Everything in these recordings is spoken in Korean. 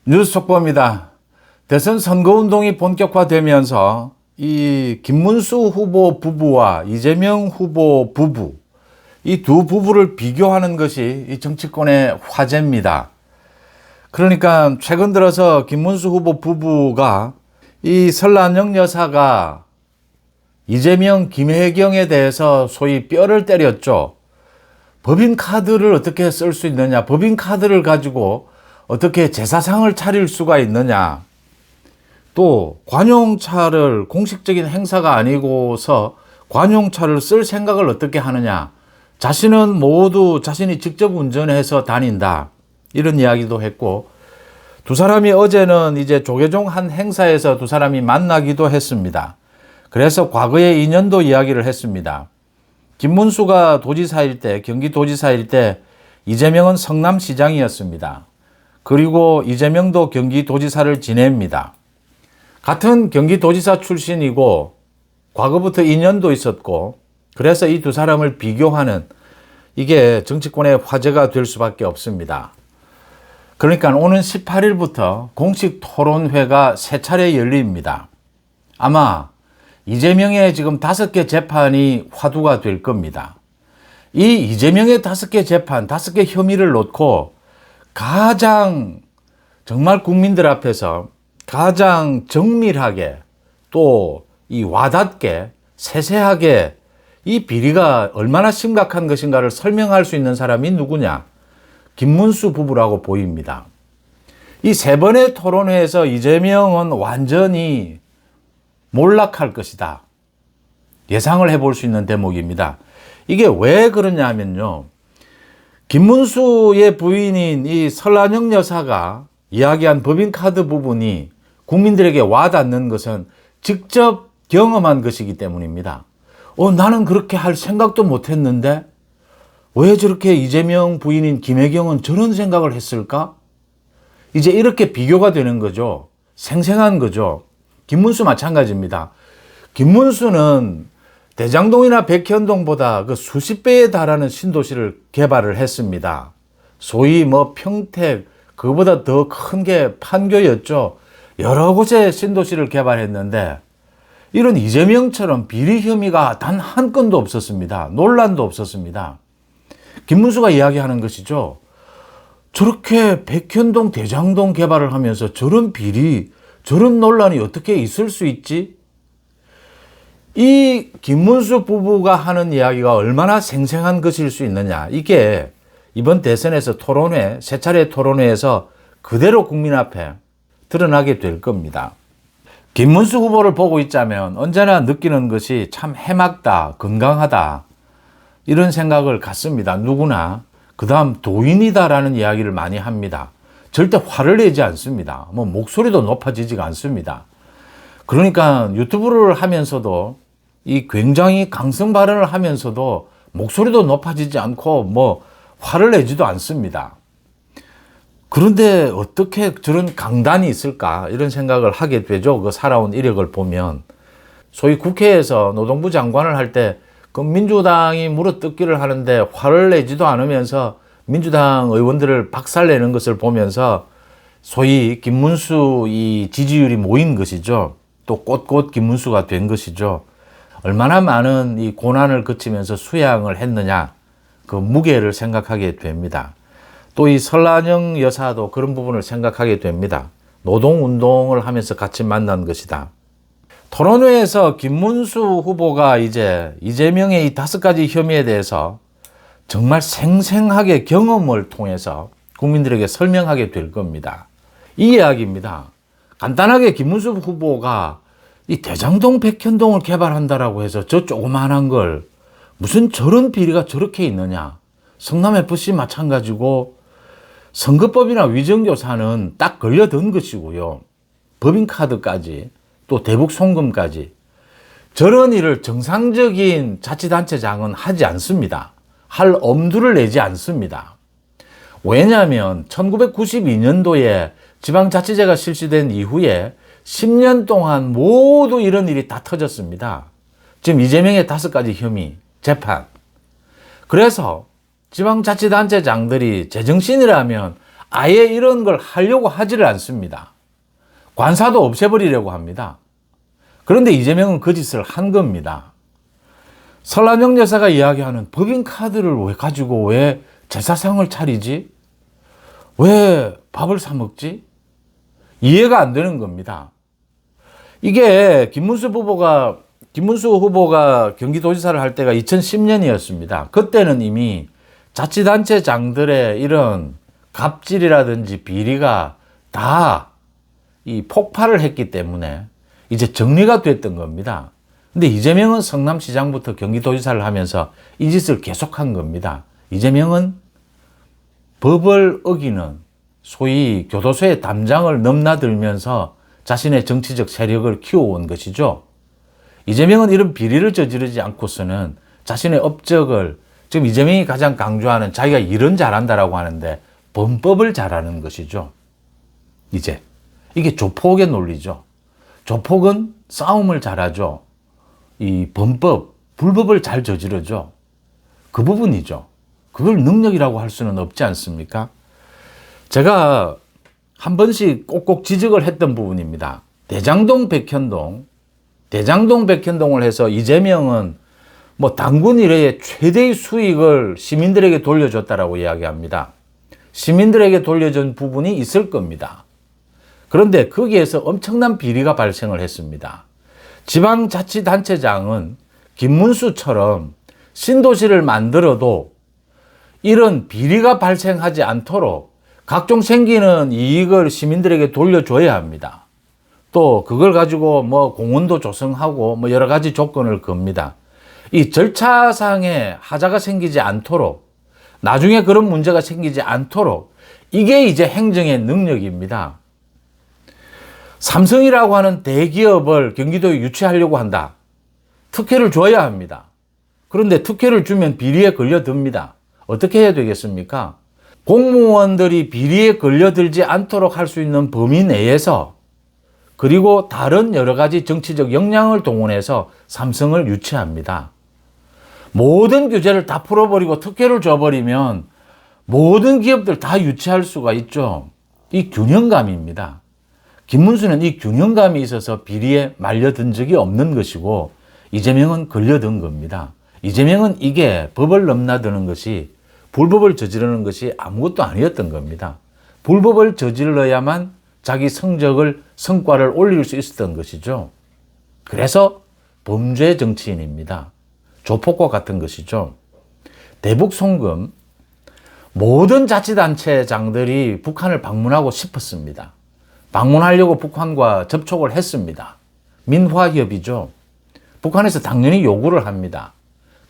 뉴스 속보입니다. 대선 선거운동이 본격화되면서 이 김문수 후보 부부와 이재명 후보 부부, 이 두 부부를 비교하는 것이 이 정치권의 화제입니다. 그러니까 최근 들어서 김문수 후보 부부가 이 설란영 여사가 이재명, 김혜경에 대해서 소위 뼈를 때렸죠. 법인카드를 어떻게 쓸 수 있느냐, 법인카드를 가지고 어떻게 제사상을 차릴 수가 있느냐, 또 관용차를 공식적인 행사가 아니고서 관용차를 쓸 생각을 어떻게 하느냐, 자신은 모두 자신이 직접 운전해서 다닌다, 이런 이야기도 했고, 두 사람이 어제는 이제 조계종 한 행사에서 두 사람이 만나기도 했습니다. 그래서 과거의 인연도 이야기를 했습니다. 김문수가 도지사일 때, 경기도지사일 때 이재명은 성남시장이었습니다. 그리고 이재명도 경기도지사를 지냅니다. 같은 경기도지사 출신이고 과거부터 인연도 있었고, 그래서 이 두 사람을 비교하는, 이게 정치권의 화제가 될 수밖에 없습니다. 그러니까 오는 18일부터 공식 토론회가 3차례 열립니다. 아마 이재명의 지금 5개 재판이 화두가 될 겁니다. 이 이재명의 5개 재판, 5개 혐의를 놓고 가장 정말 국민들 앞에서 가장 정밀하게, 또 이 와닿게, 세세하게 이 비리가 얼마나 심각한 것인가를 설명할 수 있는 사람이 누구냐? 김문수 부부라고 보입니다. 이 3번의 토론회에서 이재명은 완전히 몰락할 것이다, 예상을 해볼 수 있는 대목입니다. 이게 왜 그러냐 하면요, 김문수의 부인인 이 설란영 여사가 이야기한 법인카드 부분이 국민들에게 와닿는 것은 직접 경험한 것이기 때문입니다. 나는 그렇게 할 생각도 못 했는데 왜 저렇게 이재명 부인인 김혜경은 저런 생각을 했을까? 이제 이렇게 비교가 되는 거죠. 생생한 거죠. 김문수 마찬가지입니다. 김문수는 대장동이나 백현동보다 그 수십 배에 달하는 신도시를 개발을 했습니다. 소위 평택, 그거보다 더 큰 게 판교였죠. 여러 곳에 신도시를 개발했는데 이런 이재명처럼 비리 혐의가 단 한 건도 없었습니다. 논란도 없었습니다. 김문수가 이야기하는 것이죠. 저렇게 백현동, 대장동 개발을 하면서 저런 비리, 저런 논란이 어떻게 있을 수 있지? 이 김문수 부부가 하는 이야기가 얼마나 생생한 것일 수 있느냐. 이게 이번 대선에서 토론회, 3차례 토론회에서 그대로 국민 앞에 드러나게 될 겁니다. 김문수 후보를 보고 있자면 언제나 느끼는 것이 참 해맑다, 건강하다, 이런 생각을 갖습니다. 누구나. 그 다음 도인이다라는 이야기를 많이 합니다. 절대 화를 내지 않습니다. 목소리도 높아지지가 않습니다. 그러니까 유튜브를 하면서도 이 굉장히 강성 발언을 하면서도 목소리도 높아지지 않고 화를 내지도 않습니다. 그런데 어떻게 저런 강단이 있을까, 이런 생각을 하게 되죠. 그 살아온 이력을 보면. 소위 국회에서 노동부 장관을 할 때 그 민주당이 물어뜯기를 하는데 화를 내지도 않으면서 민주당 의원들을 박살내는 것을 보면서 소위 김문수 이 지지율이 모인 것이죠. 또 꽃꽃 김문수가 된 것이죠. 얼마나 많은 이 고난을 거치면서 수양을 했느냐, 그 무게를 생각하게 됩니다. 또 이 설란영 여사도 그런 부분을 생각하게 됩니다. 노동운동을 하면서 같이 만난 것이다. 토론회에서 김문수 후보가 이제 이재명의 이 5가지 혐의에 대해서 정말 생생하게 경험을 통해서 국민들에게 설명하게 될 겁니다. 이 이야기입니다. 간단하게 김문수 후보가 이 대장동, 백현동을 개발한다라고 해서 저 조그만한 걸 무슨 저런 비리가 저렇게 있느냐. 성남FC 마찬가지고 선거법이나 위정교사는 딱 걸려든 것이고요. 법인카드까지, 또 대북 송금까지. 저런 일을 정상적인 자치단체장은 하지 않습니다. 할 엄두를 내지 않습니다. 왜냐하면 1992년도에 지방자치제가 실시된 이후에 10년 동안 모두 이런 일이 다 터졌습니다. 지금 이재명의 5가지 혐의, 재판. 그래서 지방자치단체장들이 제정신이라면 아예 이런 걸 하려고 하지를 않습니다. 관사도 없애버리려고 합니다. 그런데 이재명은 그 짓을 한 겁니다. 설한영 여사가 이야기하는 법인카드를 왜 가지고 왜 제사상을 차리지? 왜 밥을 사 먹지? 이해가 안 되는 겁니다. 이게 김문수 후보가 경기도지사를 할 때가 2010년이었습니다. 그때는 이미 자치단체장들의 이런 갑질이라든지 비리가 다 이 폭발을 했기 때문에 이제 정리가 됐던 겁니다. 근데 이재명은 성남시장부터 경기도지사를 하면서 이 짓을 계속한 겁니다. 이재명은 법을 어기는 소위 교도소의 담장을 넘나들면서 자신의 정치적 세력을 키워온 것이죠. 이재명은 이런 비리를 저지르지 않고서는 자신의 업적을, 지금 이재명이 가장 강조하는 자기가 일은 잘한다라고 하는데 범법을 잘하는 것이죠. 이게 조폭의 논리죠. 조폭은 싸움을 잘하죠. 이 범법, 불법을 잘 저지르죠. 그 부분이죠. 그걸 능력이라고 할 수는 없지 않습니까? 제가 한 번씩 꼭꼭 지적을 했던 부분입니다. 대장동 백현동을 해서 이재명은 뭐 당군 이래의 최대의 수익을 시민들에게 돌려줬다라고 이야기합니다. 시민들에게 돌려준 부분이 있을 겁니다. 그런데 거기에서 엄청난 비리가 발생을 했습니다. 지방자치단체장은 김문수처럼 신도시를 만들어도 이런 비리가 발생하지 않도록 각종 생기는 이익을 시민들에게 돌려줘야 합니다. 또 그걸 가지고 뭐 공원도 조성하고 뭐 여러 가지 조건을 겁니다. 이 절차상에 하자가 생기지 않도록, 나중에 그런 문제가 생기지 않도록, 이게 이제 행정의 능력입니다. 삼성이라고 하는 대기업을 경기도에 유치하려고 한다. 특혜를 줘야 합니다. 그런데 특혜를 주면 비리에 걸려듭니다. 어떻게 해야 되겠습니까? 공무원들이 비리에 걸려들지 않도록 할 수 있는 범위 내에서, 그리고 다른 여러 가지 정치적 역량을 동원해서 삼성을 유치합니다. 모든 규제를 다 풀어버리고 특혜를 줘버리면 모든 기업들 다 유치할 수가 있죠. 이 균형감입니다. 김문수는 이 균형감이 있어서 비리에 말려든 적이 없는 것이고 이재명은 걸려든 겁니다. 이재명은 이게 법을 넘나드는 것이, 불법을 저지르는 것이 아무것도 아니었던 겁니다. 불법을 저질러야만 자기 성과를 올릴 수 있었던 것이죠. 그래서 범죄 정치인입니다. 조폭과 같은 것이죠. 대북 송금, 모든 자치단체장들이 북한을 방문하고 싶었습니다. 방문하려고 북한과 접촉을 했습니다. 민화협의죠. 북한에서 당연히 요구를 합니다.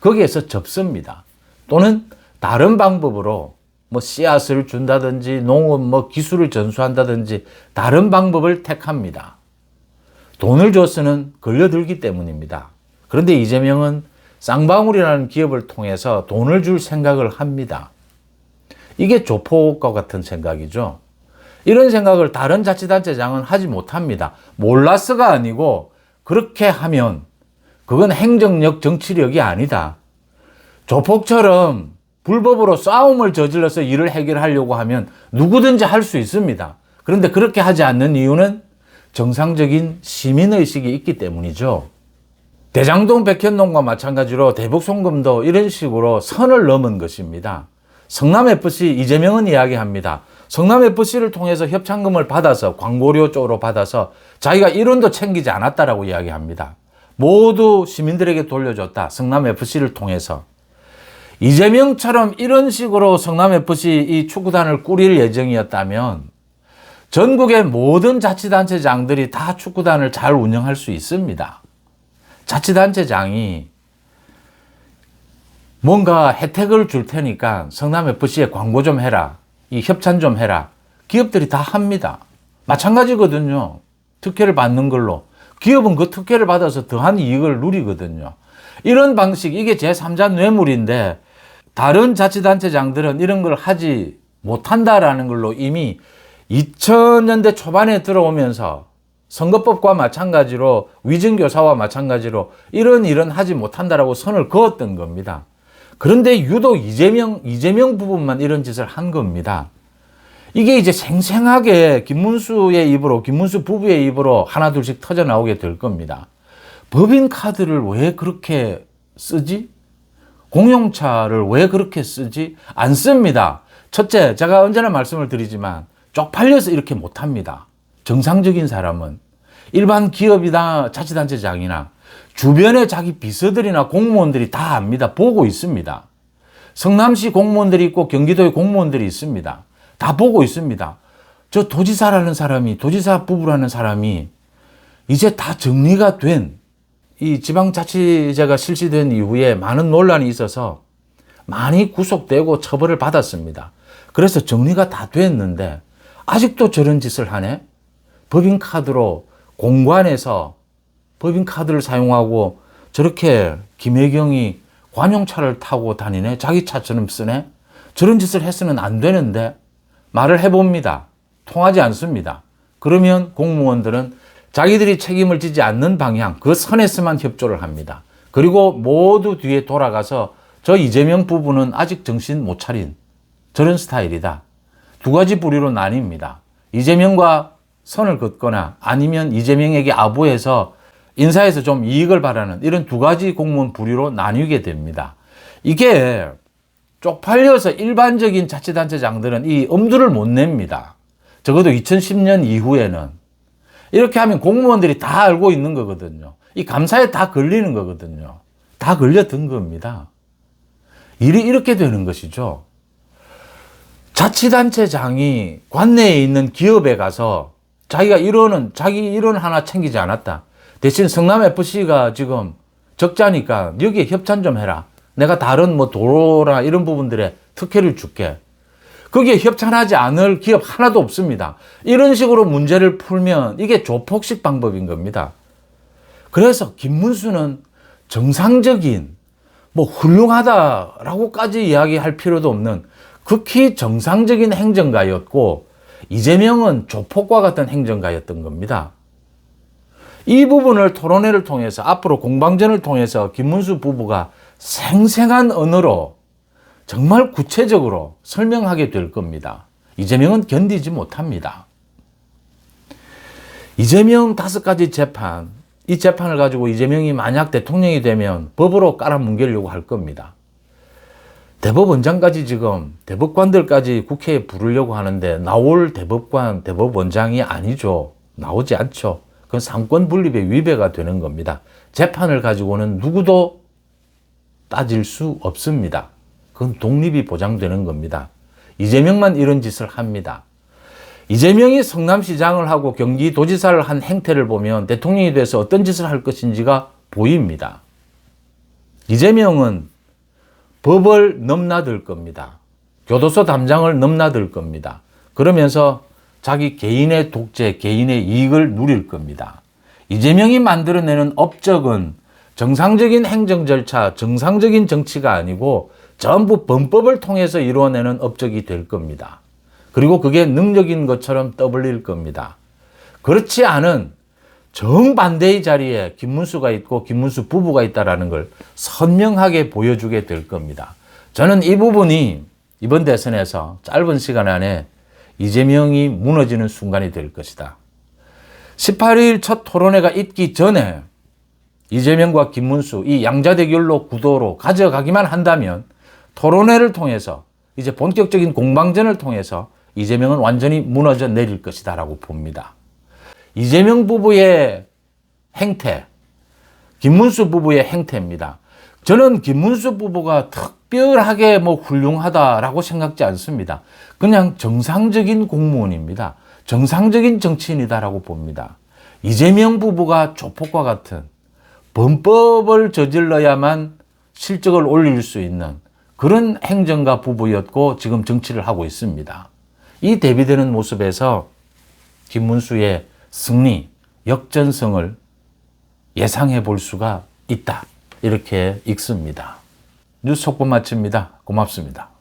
거기에서 접습니다. 또는 다른 방법으로 뭐 씨앗을 준다든지 농업 뭐 기술을 전수한다든지 다른 방법을 택합니다. 돈을 줘서는 걸려들기 때문입니다. 그런데 이재명은 쌍방울이라는 기업을 통해서 돈을 줄 생각을 합니다. 이게 조폭과 같은 생각이죠. 이런 생각을 다른 자치단체장은 하지 못합니다. 몰라서가 아니고 그렇게 하면 그건 행정력, 정치력이 아니다. 조폭처럼 불법으로 싸움을 저질러서 일을 해결하려고 하면 누구든지 할 수 있습니다. 그런데 그렇게 하지 않는 이유는 정상적인 시민의식이 있기 때문이죠. 대장동 백현동과 마찬가지로 대북송금도 이런 식으로 선을 넘은 것입니다. 성남FC 이재명은 이야기합니다. 성남FC를 통해서 협찬금을 받아서 광고료 쪽으로 받아서 자기가 1원도 챙기지 않았다라고 이야기합니다. 모두 시민들에게 돌려줬다. 성남FC를 통해서. 이재명처럼 이런 식으로 성남FC 이 축구단을 꾸릴 예정이었다면 전국의 모든 자치단체장들이 다 축구단을 잘 운영할 수 있습니다. 자치단체장이 뭔가 혜택을 줄 테니까 성남FC에 광고 좀 해라. 이 협찬 좀 해라. 기업들이 다 합니다. 마찬가지거든요. 특혜를 받는 걸로. 기업은 그 특혜를 받아서 더한 이익을 누리거든요. 이런 방식, 이게 제3자 뇌물인데 다른 자치단체장들은 이런 걸 하지 못한다라는 걸로 이미 2000년대 초반에 들어오면서 선거법과 마찬가지로 위증교사와 마찬가지로 이런 일은 하지 못한다라고 선을 그었던 겁니다. 그런데 유독 이재명 부분만 이런 짓을 한 겁니다. 이게 이제 생생하게 김문수의 입으로, 김문수 부부의 입으로 하나둘씩 터져 나오게 될 겁니다. 법인카드를 왜 그렇게 쓰지? 공용차를 왜 그렇게 쓰지? 안 씁니다. 첫째, 제가 언제나 말씀을 드리지만 쪽팔려서 이렇게 못합니다. 정상적인 사람은 일반 기업이나 자치단체장이나 주변에 자기 비서들이나 공무원들이 다 압니다. 보고 있습니다. 성남시 공무원들이 있고 경기도의 공무원들이 있습니다. 다 보고 있습니다. 저 도지사라는 사람이, 도지사 부부라는 사람이 이제 다 정리가 된, 이 지방자치제가 실시된 이후에 많은 논란이 있어서 많이 구속되고 처벌을 받았습니다. 그래서 정리가 다 됐는데 아직도 저런 짓을 하네? 법인카드로 공관에서 법인카드를 사용하고 저렇게 김혜경이 관용차를 타고 다니네? 자기 차처럼 쓰네? 저런 짓을 해서는 안 되는데 말을 해봅니다. 통하지 않습니다. 그러면 공무원들은 자기들이 책임을 지지 않는 방향, 그 선에서만 협조를 합니다. 그리고 모두 뒤에 돌아가서 저 이재명 부부는 아직 정신 못 차린 저런 스타일이다. 두 가지 부류로 나뉩니다. 이재명과 선을 긋거나 아니면 이재명에게 아부해서 인사에서 좀 이익을 바라는 이런 두 가지 공무원 부류로 나뉘게 됩니다. 이게 쪽팔려서 일반적인 자치단체장들은 이 엄두를 못 냅니다. 적어도 2010년 이후에는 이렇게 하면 공무원들이 다 알고 있는 거거든요. 이 감사에 다 걸리는 거거든요. 다 걸려든 겁니다. 일이 이렇게 되는 것이죠. 자치단체장이 관내에 있는 기업에 가서 자기 일원 하나 챙기지 않았다. 대신 성남FC가 지금 적자니까 여기에 협찬 좀 해라. 내가 다른 뭐 도로나 이런 부분들에 특혜를 줄게. 거기에 협찬하지 않을 기업 하나도 없습니다. 이런 식으로 문제를 풀면 이게 조폭식 방법인 겁니다. 그래서 김문수는 정상적인, 뭐 훌륭하다라고까지 이야기할 필요도 없는 극히 정상적인 행정가였고 이재명은 조폭과 같은 행정가였던 겁니다. 이 부분을 토론회를 통해서 앞으로 공방전을 통해서 김문수 부부가 생생한 언어로 정말 구체적으로 설명하게 될 겁니다. 이재명은 견디지 못합니다. 이재명 5가지 재판, 이 재판을 가지고 이재명이 만약 대통령이 되면 법으로 깔아뭉개려고 할 겁니다. 대법원장까지 지금 대법관들까지 국회에 부르려고 하는데 나올 대법관, 대법원장이 아니죠. 나오지 않죠. 그건 상권 분립의 위배가 되는 겁니다. 재판을 가지고는 누구도 따질 수 없습니다. 그건 독립이 보장되는 겁니다. 이재명만 이런 짓을 합니다. 이재명이 성남시장을 하고 경기도지사를 한 행태를 보면 대통령이 돼서 어떤 짓을 할 것인지가 보입니다. 이재명은 법을 넘나들 겁니다. 교도소 담장을 넘나들 겁니다. 그러면서 자기 개인의 독재, 개인의 이익을 누릴 겁니다. 이재명이 만들어내는 업적은 정상적인 행정 절차, 정상적인 정치가 아니고 전부 범법을 통해서 이루어내는 업적이 될 겁니다. 그리고 그게 능력인 것처럼 떠벌릴 겁니다. 그렇지 않은 정반대의 자리에 김문수가 있고 김문수 부부가 있다는 걸 선명하게 보여주게 될 겁니다. 저는 이 부분이 이번 대선에서 짧은 시간 안에 이재명이 무너지는 순간이 될 것이다. 18일 첫 토론회가 있기 전에 이재명과 김문수 이 양자대결로 구도로 가져가기만 한다면 토론회를 통해서 이제 본격적인 공방전을 통해서 이재명은 완전히 무너져 내릴 것이다 라고 봅니다. 이재명 부부의 행태, 김문수 부부의 행태입니다. 저는 김문수 부부가 특별하게 뭐 훌륭하다라고 생각지 않습니다. 그냥 정상적인 공무원입니다. 정상적인 정치인이다라고 봅니다. 이재명 부부가 조폭과 같은 범법을 저질러야만 실적을 올릴 수 있는 그런 행정가 부부였고 지금 정치를 하고 있습니다. 이 대비되는 모습에서 김문수의 승리, 역전성을 예상해 볼 수가 있다. 이렇게 읽습니다. 뉴스 속보 마칩니다. 고맙습니다.